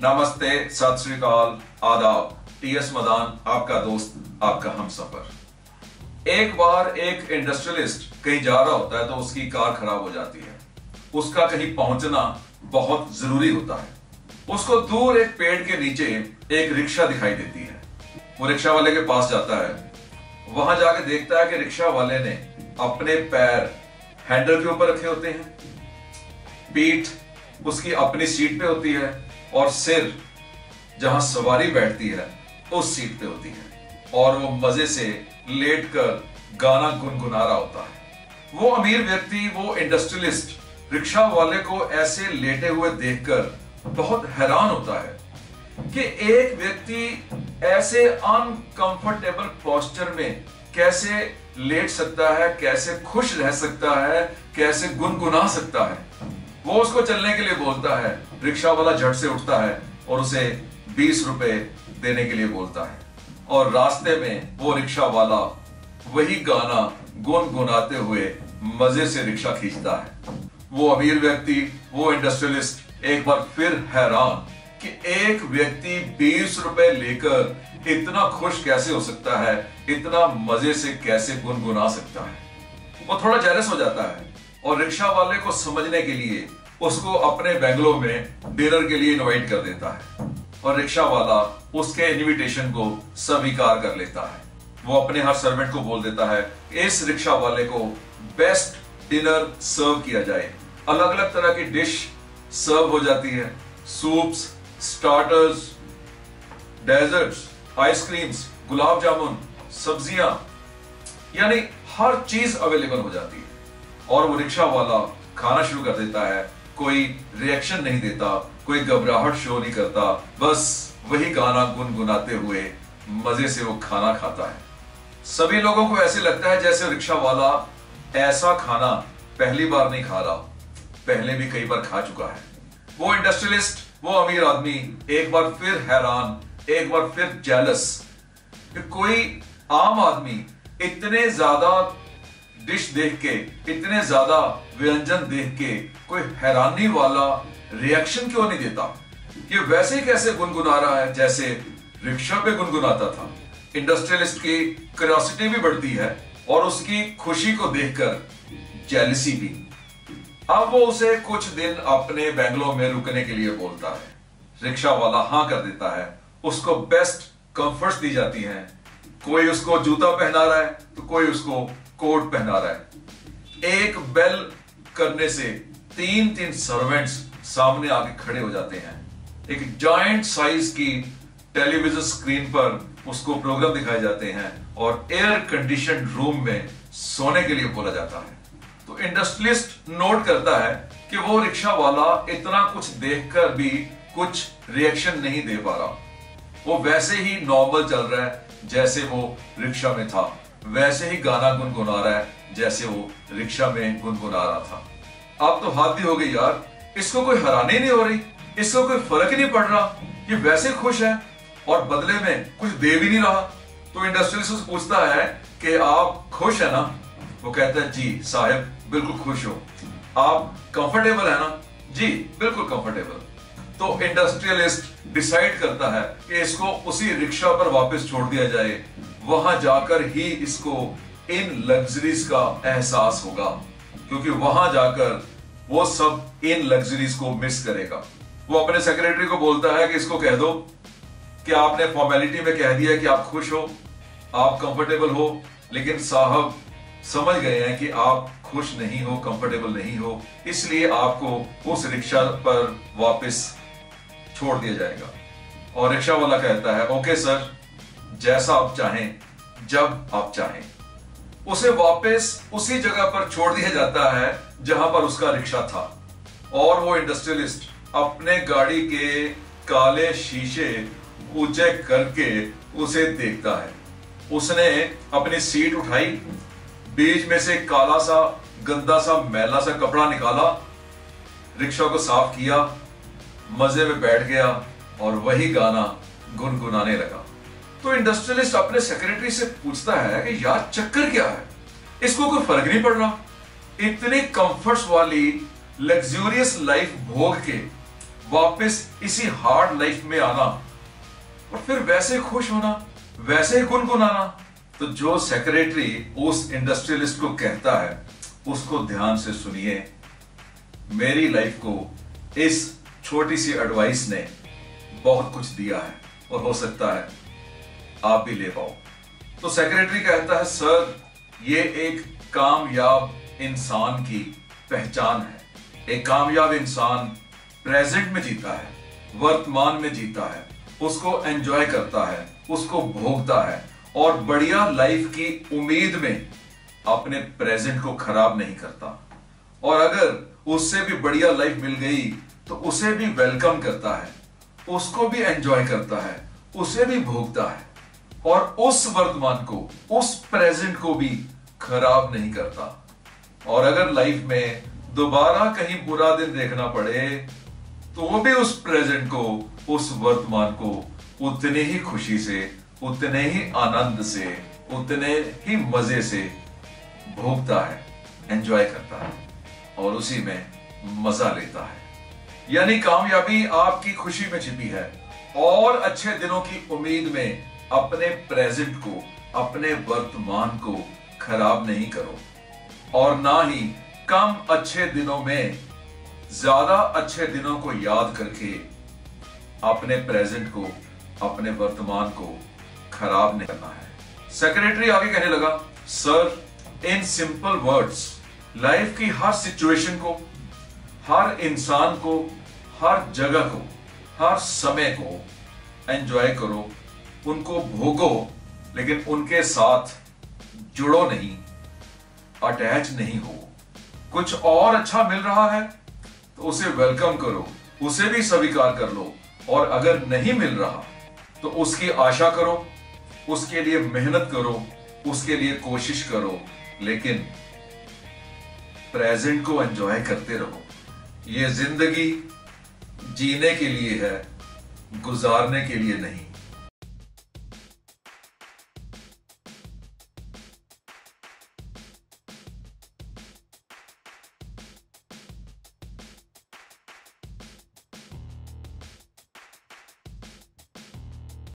नमस्ते, सत श्री अकाल, आदाब। टीएस मदान आपका दोस्त, आपका हमसफर। एक बार एक इंडस्ट्रियलिस्ट कहीं जा रहा होता है तो उसकी कार खराब हो जाती है। उसका कहीं पहुंचना बहुत जरूरी होता है। उसको दूर एक पेड़ के नीचे एक रिक्शा दिखाई देती है। वो रिक्शा वाले के पास जाता है। वहां जाके देखता है कि रिक्शा वाले ने अपने पैर हैंडल के ऊपर रखे होते हैं, पीठ उसकी अपनी सीट पे होती है और सिर जहां सवारी बैठती है उस सीट पे होती है, और वो मजे से लेटकर गाना गुनगुना रहा होता है। वो अमीर व्यक्ति, वो इंडस्ट्रियलिस्ट रिक्शा वाले को ऐसे लेटे हुए देखकर बहुत हैरान होता है कि एक व्यक्ति ऐसे अनकंफर्टेबल पोस्चर में कैसे लेट सकता है, कैसे खुश रह सकता है, कैसे गुनगुना सकता है। वो उसको चलने के लिए बोलता है। रिक्शा वाला झट से उठता है और उसे 20 रुपए देने के लिए बोलता है, और रास्ते में वो रिक्शा वाला वही गाना गुनगुनाते हुए मजे से रिक्शा खींचता है। वो अमीर व्यक्ति, वो इंडस्ट्रियलिस्ट एक बार फिर हैरान कि एक व्यक्ति 20 रुपए लेकर इतना खुश कैसे हो सकता है, इतना मजे से कैसे गुनगुना सकता है। वो थोड़ा जेलस हो जाता है और रिक्शा वाले को समझने के लिए उसको अपने बेंगलो में डिनर के लिए इनवाइट कर देता है, और रिक्शा वाला उसके इनविटेशन को स्वीकार कर लेता है। वो अपने हर सर्वेंट को बोल देता है इस रिक्शा वाले को बेस्ट डिनर सर्व किया जाए। अलग अलग तरह की डिश सर्व हो जाती है, soups, starters, desserts, ice creams, gulab jamun, सब्जियां, यानी हर चीज अवेलेबल हो जाती है। और वो रिक्शा वाला खाना शुरू कर देता है। कोई रिएक्शन नहीं देता, कोई घबराहट शो नहीं करता, बस वही गाना गुनगुनाते हुए मजे से वो खाना खाता है। सभी लोगों को ऐसे लगता है जैसे रिक्शा वाला ऐसा खाना पहली बार नहीं खा रहा, पहले भी कई बार खा चुका है। वो इंडस्ट्रियलिस्ट, वो अमीर आदमी एक बार फिर हैरान, एक बार फिर जेलस कि कोई आम आदमी इतने ज्यादा डिश देख के, इतने ज्यादा व्यंजन देख के कोई हैरानी वाला रिएक्शन क्यों नहीं देता। ये वैसे ही कैसे गुनगुना रहा है जैसे रिक्शा पे गुनगुनाता था। इंडस्ट्रियलिस्ट की क्यूरियोसिटी भी बढ़ती है और उसकी खुशी को देखकर जेलसी भी। अब वो उसे कुछ दिन अपने बेंगलो में रुकने के लिए बोलता है। रिक्शा वाला हां कर देता है। उसको बेस्ट कंफर्ट्स दी जाती हैं। कोई उसको जूता पहना रहा है तो कोई उसको कोट पहना रहा है। एक बेल करने से 3-3 सर्वेंट्स सामने आके खड़े हो जाते हैं। एक जायंट साइज की टेलीविजन स्क्रीन पर उसको प्रोग्राम दिखाए जाते हैं और एयर कंडीशन रूम में सोने के लिए बोला जाता है। तो इंडस्ट्रियलिस्ट नोट करता है कि वो रिक्शा वाला इतना कुछ देखकर भी कुछ रिएक्शन नहीं दे पा रहा। वो वैसे ही नॉर्मल चल रहा है जैसे वो रिक्शा में था, वैसे ही गाना गुनगुना रहा है जैसे वो रिक्शा में गुनगुना रहा था। अब तो हद ही हो गई यार, इसको कोई हैरानी नहीं हो रही, इसको कोई फर्क ही नहीं पड़ रहा, ये वैसे खुश है और बदले में कुछ दे भी नहीं रहा। तो इंडस्ट्रियलिस्ट उससे पूछता है कि आप खुश है ना? वो कहता है जी साहब, बिल्कुल खुश हो। आप कंफर्टेबल है ना? जी बिल्कुल कंफर्टेबल। तो इंडस्ट्रियलिस्ट डिसाइड करता है कि इसको उसी रिक्शा पर वापस छोड़ दिया जाए। वहां जाकर ही इसको इन लग्जरीज का एहसास होगा, क्योंकि वहां जाकर वो सब इन लग्जरीज को मिस करेगा। वो अपने सेक्रेटरी को बोलता है कि इसको कह दो कि आपने फॉर्मेलिटी में कह दिया कि आप खुश हो, आप कंफर्टेबल हो, लेकिन साहब समझ गए हैं कि आप खुश नहीं हो, कंफर्टेबल नहीं हो, इसलिए आपको उस रिक्शा पर वापस छोड़ दिया जाएगा। और रिक्शा वाला कहता है ओके सर, जैसा आप चाहें, जब आप चाहें। उसे वापस उसी जगह पर छोड़ दिया जाता है जहां पर उसका रिक्शा था। और वो इंडस्ट्रियलिस्ट अपने गाड़ी के काले शीशे ऊंचे करके उसे देखता है। उसने अपनी सीट उठाई, बीच में से काला सा, गंदा सा, मैला सा कपड़ा निकाला, रिक्शा को साफ किया, मजे में बैठ गया और वही गाना गुनगुनाने लगा। तो इंडस्ट्रियलिस्ट अपने सेक्रेटरी से पूछता है कि यार चक्कर क्या है, इसको कोई फर्क नहीं पड़ रहा। इतनी कंफर्ट्स वाली लग्जूरियस लाइफ भोग के वापस इसी हार्ड लाइफ में आना और फिर वैसे खुश होना, वैसे ही गुनगुनाना। तो जो सेक्रेटरी उस इंडस्ट्रियलिस्ट को कहता है उसको ध्यान से सुनिए। मेरी लाइफ को इस छोटी सी एडवाइस ने बहुत कुछ दिया है और हो सकता है आप भी ले पाओ। तो सेक्रेटरी कहता है, सर ये एक कामयाब इंसान की पहचान है। एक कामयाब इंसान प्रेजेंट में जीता है, वर्तमान में जीता है, उसको एंजॉय करता है, उसको भोगता है और बढ़िया लाइफ की उम्मीद में अपने प्रेजेंट को खराब नहीं करता। और अगर उससे भी बढ़िया लाइफ मिल गई तो उसे भी वेलकम करता है, उसको भी एंजॉय करता है, उसे भी भोगता है और उस वर्तमान को, उस प्रेजेंट को भी खराब नहीं करता। और अगर लाइफ में दोबारा कहीं बुरा दिन देखना पड़े तो वो भी उस प्रेजेंट को, उस वर्तमान को उतने ही खुशी से, उतने ही आनंद से, उतने ही मजे से भोगता है, एंजॉय करता है और उसी में मजा लेता है। यानी कामयाबी आपकी खुशी में छिपी है। और अच्छे दिनों की उम्मीद में अपने प्रेजेंट को, अपने वर्तमान को खराब नहीं करो और ना ही कम अच्छे दिनों में ज्यादा अच्छे दिनों को याद करके अपने प्रेजेंट को, अपने वर्तमान को खराब नहीं करना है। सेक्रेटरी आगे कहने लगा, sir in simple words life की हर सिचुएशन को, हर इंसान को, हर जगह को, हर समय को एंजॉय करो, उनको भोगो, लेकिन उनके साथ जुड़ो नहीं, अटैच नहीं हो। कुछ और अच्छा मिल रहा है तो उसे वेलकम करो, उसे भी स्वीकार कर लो और अगर नहीं मिल रहा तो उसकी आशा करो, उसके लिए मेहनत करो, उसके लिए कोशिश करो, लेकिन प्रेजेंट को एंजॉय करते रहो। ये जिंदगी जीने के लिए है, गुजारने के लिए नहीं।